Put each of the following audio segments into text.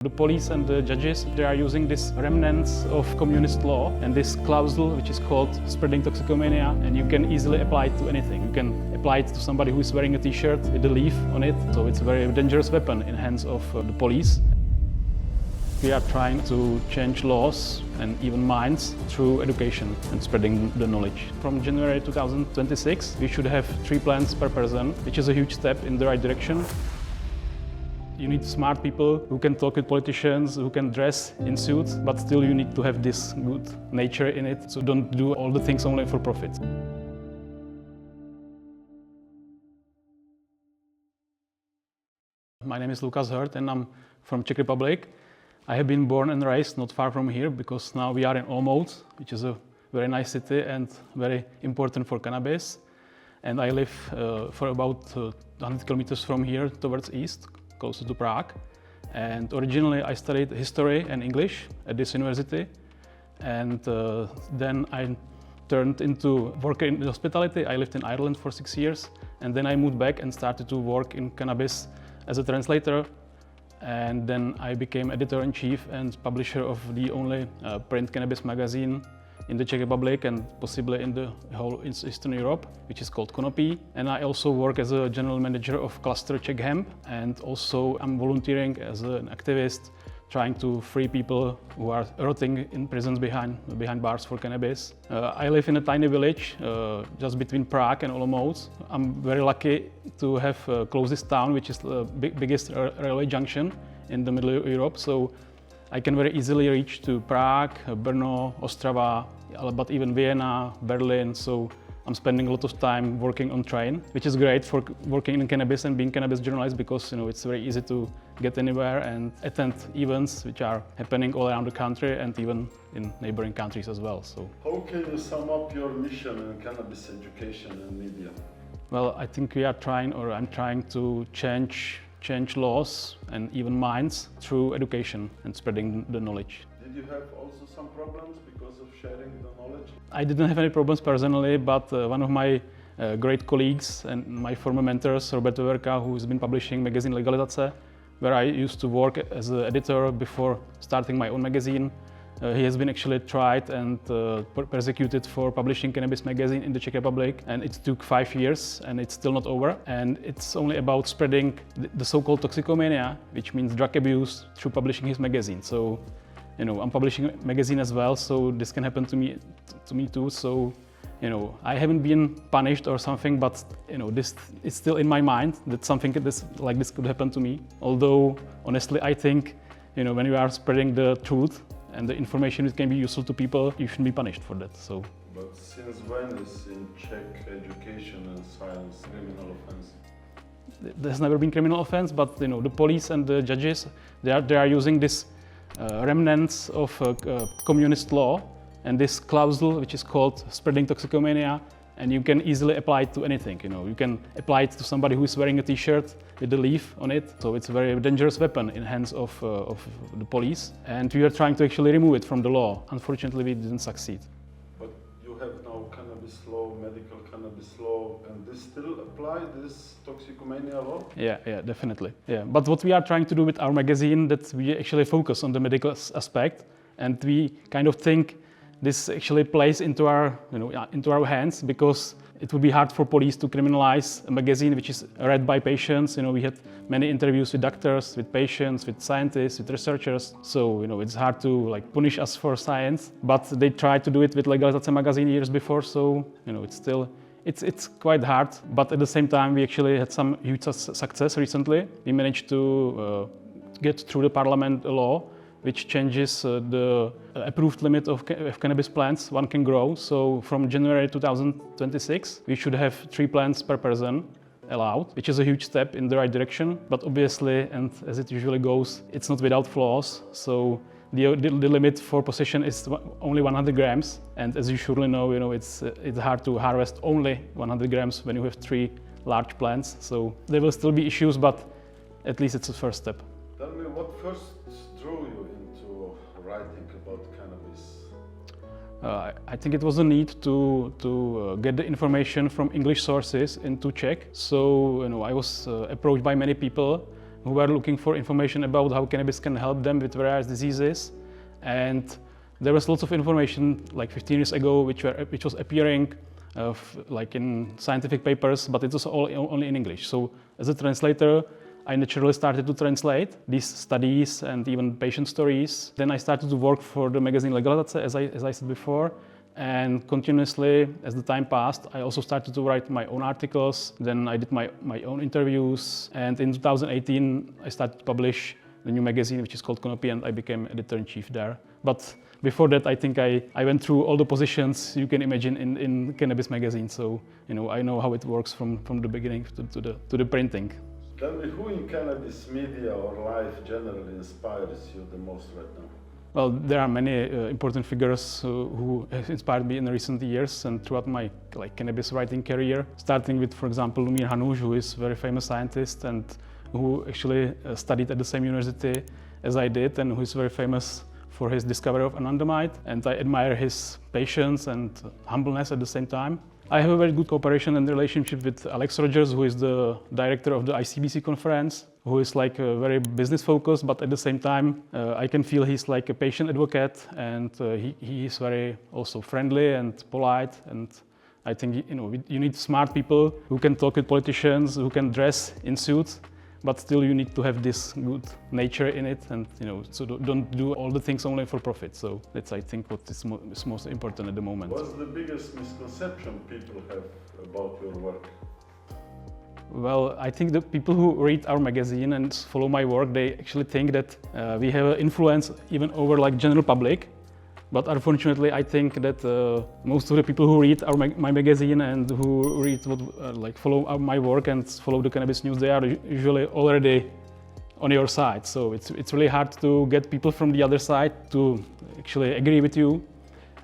The police and the judges, they are using this remnants of communist law and this clause which is called spreading toxicomania, and you can easily apply it to anything. You can apply it to somebody who is wearing a t-shirt with a leaf on it, so it's a very dangerous weapon in hands of the police. We are trying to change laws and even minds through education and spreading the knowledge. From January 2026, we should have 3 plants per person, which is a huge step in the right direction. You need smart people who can talk with politicians, who can dress in suits, but still you need to have this good nature in it, so don't do all the things only for profit. My name is Lukas Hurt and I'm from Czech Republic. I have been born and raised not far from here because now we are in Olomouc, which is a very nice city and very important for cannabis. And I live for about 100 kilometers from here towards east, closer to Prague. And originally I studied history and English at this university. And then I turned into work in hospitality. I lived in Ireland for 6 years. And then I moved back and started to work in cannabis as a translator. And then I became editor-in-chief and publisher of the only print cannabis magazine in the Czech Republic and possibly in the whole Eastern Europe, which is called Konopí. And I also work as a general manager of cluster Czech hemp, and also I'm volunteering as an activist trying to free people who are rotting in prisons behind bars for cannabis. I live in a tiny village just between Prague and Olomouc. I'm very lucky to have closest town, which is the biggest railway junction in the middle of Europe. So I can very easily reach to Prague, Brno, Ostrava, but even Vienna, Berlin. So I'm spending a lot of time working on train, which is great for working in cannabis and being cannabis journalist because it's very easy to get anywhere and attend events which are happening all around the country and even in neighboring countries as well. So how can you sum up your mission in cannabis education and media? Well, I think we are trying, or I'm trying to change laws and even minds through education and spreading the knowledge. Did you have also some problems because of sharing the knowledge? I didn't have any problems personally, but one of my great colleagues and my former mentors, Roberto Verka, who has been publishing magazine Legalizace, where I used to work as an editor before starting my own magazine. He has been actually tried and persecuted for publishing cannabis magazine in the Czech Republic, and it took 5 years and it's still not over. And it's only about spreading the so-called toxicomania, which means drug abuse, through publishing his magazine. So, I'm publishing a magazine as well, so this can happen to me too. So, I haven't been punished or something, but this is still in my mind that something like this could happen to me. Although, honestly, I think when you are spreading the truth and the information that can be useful to people, you shouldn't be punished for that. So. But since when is in Czech education and science criminal offense? There's never been criminal offense, but the police and the judges, they are using this remnants of communist law and this clause which is called spreading toxicomania, and you can easily apply it to anything. You can apply it to somebody who is wearing a t-shirt with a leaf on it, so it's a very dangerous weapon in hands of the police, and we are trying to actually remove it from the law. Unfortunately, we didn't succeed. But you have now cannabis law, medical cannabis law, and this still apply, this toxicomania law? Yeah, definitely. Yeah, but what we are trying to do with our magazine, that we actually focus on the medical aspect, and we kind of think this actually plays into our hands, because it would be hard for police to criminalize a magazine which is read by patients. We had many interviews with doctors, with patients, with scientists, with researchers. So it's hard to punish us for science. But they tried to do it with Legalizace magazine years before. So it's quite hard. But at the same time, we actually had some huge success recently. We managed to get through the parliament a law which changes the approved limit of cannabis plants one can grow. So from January 2026, we should have 3 plants per person allowed, which is a huge step in the right direction. But obviously, and as it usually goes, it's not without flaws. So the limit for possession is only 100 grams. And as you surely know, it's hard to harvest only 100 grams when you have 3 large plants. So there will still be issues, but at least it's a first step. Tell me, what first drew you into writing about cannabis? I think it was a need to get the information from English sources into Czech. So I was approached by many people who were looking for information about how cannabis can help them with various diseases. And there was lots of information like 15 years ago which was appearing like in scientific papers, but it was only in English. So as a translator, I naturally started to translate these studies and even patient stories. Then I started to work for the magazine Legalizace, as I said before. And continuously, as the time passed, I also started to write my own articles. Then I did my own interviews. And in 2018, I started to publish the new magazine, which is called Konopí, and I became editor-in-chief there. But before that, I think I went through all the positions you can imagine in Cannabis magazine. So, I know how it works from the beginning to the printing. Tell me, who in cannabis media or life generally inspires you the most right now? Well, there are many important figures who have inspired me in recent years and throughout my cannabis writing career. Starting with, for example, Lumír Hanuš, who is a very famous scientist and who actually studied at the same university as I did, and who is very famous for his discovery of anandamide. And I admire his patience and humbleness at the same time. I have a very good cooperation and relationship with Alex Rogers, who is the director of the ICBC conference, who is very business focused, but at the same time, I can feel he's like a patient advocate, and he is very also friendly and polite. And I think you need smart people who can talk with politicians, who can dress in suits, but still you need to have this good nature in it, and so don't do all the things only for profit. So that's, I think, what is most important at the moment. What's the biggest misconception people have about your work? Well, I think the people who read our magazine and follow my work, they actually think that we have an influence even over general public. But unfortunately, I think that most of the people who read my magazine and who read follow my work and follow the cannabis news, they are usually already on your side. So it's really hard to get people from the other side to actually agree with you.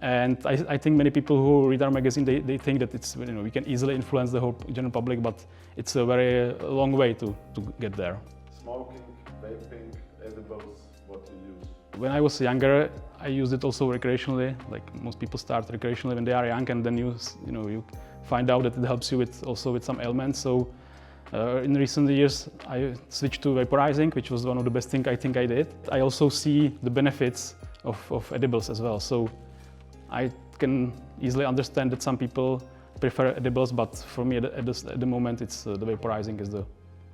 And I think many people who read our magazine, they think that it's we can easily influence the whole general public, but it's a very long way to get there. Smoking, vaping, edibles, what do you use? When I was younger, I used it also recreationally. Like most people start recreationally when they are young, and then you find out that it helps you with some ailments. So in recent years, I switched to vaporizing, which was one of the best things I think I did. I also see the benefits of edibles as well. So I can easily understand that some people prefer edibles, but for me at the moment, it's the vaporizing is the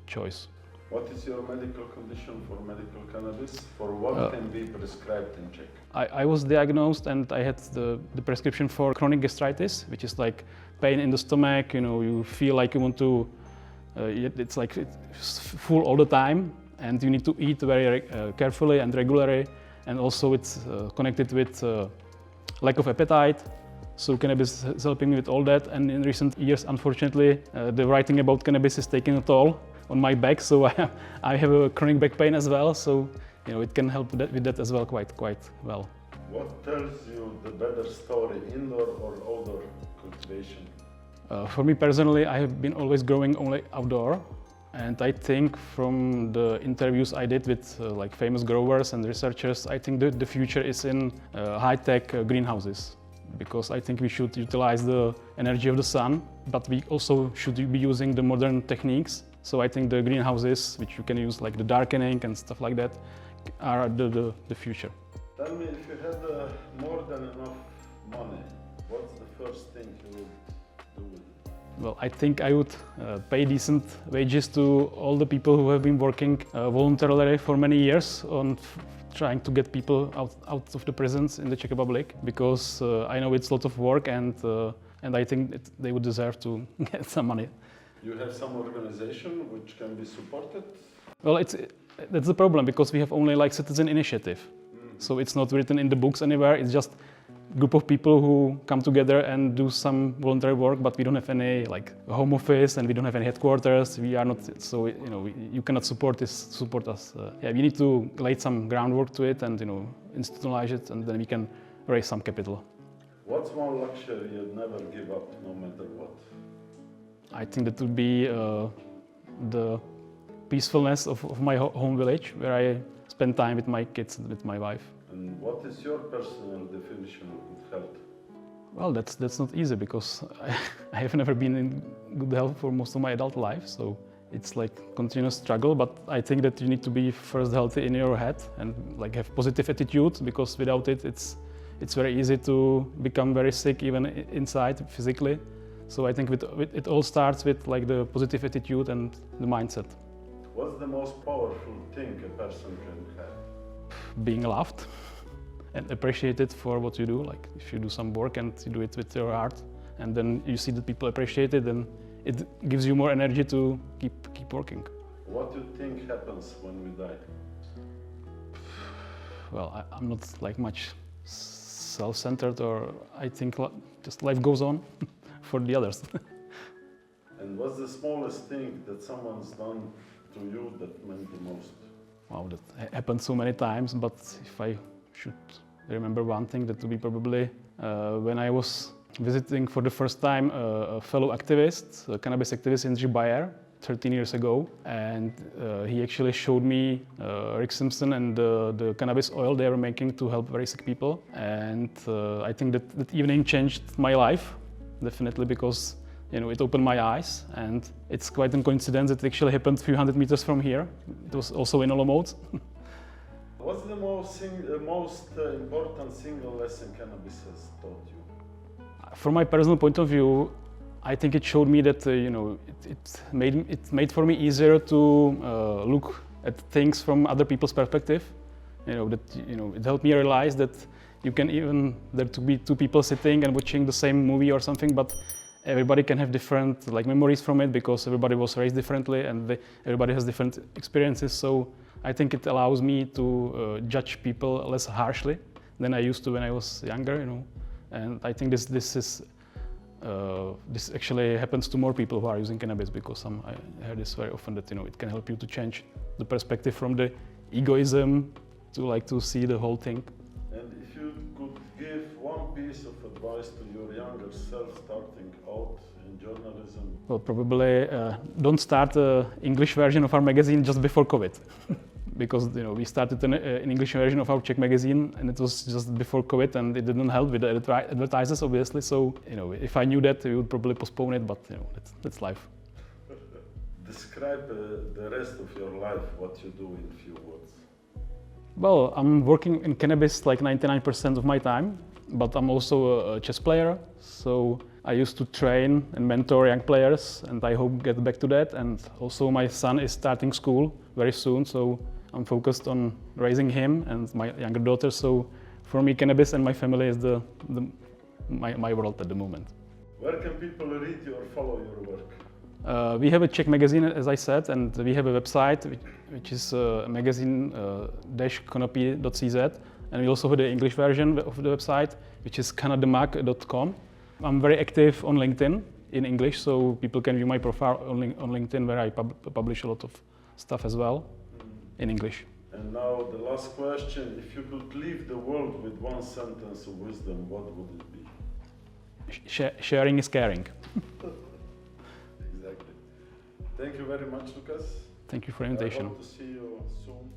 choice. What is your medical condition for medical cannabis? For what can be prescribed in Czech? I was diagnosed and I had the prescription for chronic gastritis, which is like pain in the stomach. You feel like you want to, it's full all the time, and you need to eat very carefully and regularly. And also it's connected with lack of appetite. So cannabis is helping me with all that. And in recent years, unfortunately, the writing about cannabis is taking a toll on my back, so I have a chronic back pain as well. So it can help with that as well quite well. What tells you the better story, indoor or outdoor cultivation? For me personally, I have been always growing only outdoor, and I think from the interviews I did with famous growers and researchers, I think the future is in high-tech greenhouses, because I think we should utilize the energy of the sun, but we also should be using the modern techniques. So I think the greenhouses, which you can use like the darkening and stuff like that, are the future. Tell me, if you had more than enough money, what's the first thing you would do with it? Well, I think I would pay decent wages to all the people who have been working voluntarily for many years on trying to get people out of the prisons in the Czech Republic, because I know it's a lot of work, and I think they would deserve to get some money. You have some organization which can be supported? Well, that's the problem, because we have only citizen initiative. So it's not written in the books anywhere. It's just a group of people who come together and do some voluntary work, but we don't have any home office, and we don't have any headquarters. We are not, so you cannot support us. We need to lay some groundwork to it and institutionalize it, and then we can raise some capital. What's one luxury you'd never give up, no matter what? I think that would be the peacefulness of my home village, where I spend time with my kids and with my wife. And what is your personal definition of good health? Well, that's not easy, because I have never been in good health for most of my adult life. So it's like continuous struggle, but I think that you need to be first healthy in your head and like have positive attitude, because without it, it's very easy to become very sick even inside physically. So I think it all starts with like the positive attitude and the mindset. What's the most powerful thing a person can have? Being loved and appreciated for what you do. Like if you do some work and you do it with your heart, and then you see that people appreciate it, then it gives you more energy to keep working. What do you think happens when we die? Well, I'm not like much self-centered, or I think just life goes on for the others. And what's the smallest thing that someone's done to you that meant the most? Wow, that happened so many times, but if I should remember one thing, that would be probably when I was visiting for the first time a fellow activist, a cannabis activist in Bayer 13 years ago, and he actually showed me Rick Simpson and the cannabis oil they were making to help very sick people. And I think that evening changed my life, definitely, because it opened my eyes, and it's quite a coincidence that it actually happened a few hundred meters from here. It was also in Olomouc. What's the most important single lesson cannabis has taught you? From my personal point of view, I think it showed me that it made for me easier to look at things from other people's perspective. It helped me realize that there to be two people sitting and watching the same movie or something, but everybody can have different memories from it, because everybody was raised differently and everybody has different experiences. So I think it allows me to judge people less harshly than I used to when I was younger. And I think this actually happens to more people who are using cannabis, because I hear this very often, that it can help you to change the perspective from the egoism to see the whole thing. And if you could give one piece of advice to your younger self starting out in journalism? Well, probably don't start the English version of our magazine just before COVID. Because we started an English version of our Czech magazine, and it was just before COVID, and it didn't help with the advertisers, obviously. So if I knew that, we would probably postpone it. But that's life. Describe the rest of your life, what you do in few words. Well, I'm working in cannabis like 99% of my time, but I'm also a chess player. So I used to train and mentor young players, and I hope to get back to that. And also my son is starting school very soon, so I'm focused on raising him and my younger daughter. So for me, cannabis and my family is my world at the moment. Where can people read you or follow your work? We have a Czech magazine, as I said, and we have a website which is magazine-konopí.cz, and we also have the English version of the website, which is canadamag.com. I'm very active on LinkedIn in English, so people can view my profile on LinkedIn, where I publish a lot of stuff as well in English. And now the last question: if you could leave the world with one sentence of wisdom, what would it be? Sharing is caring. Exactly. Thank you very much, Lukas. Thank you for the invitation. I hope to see you soon.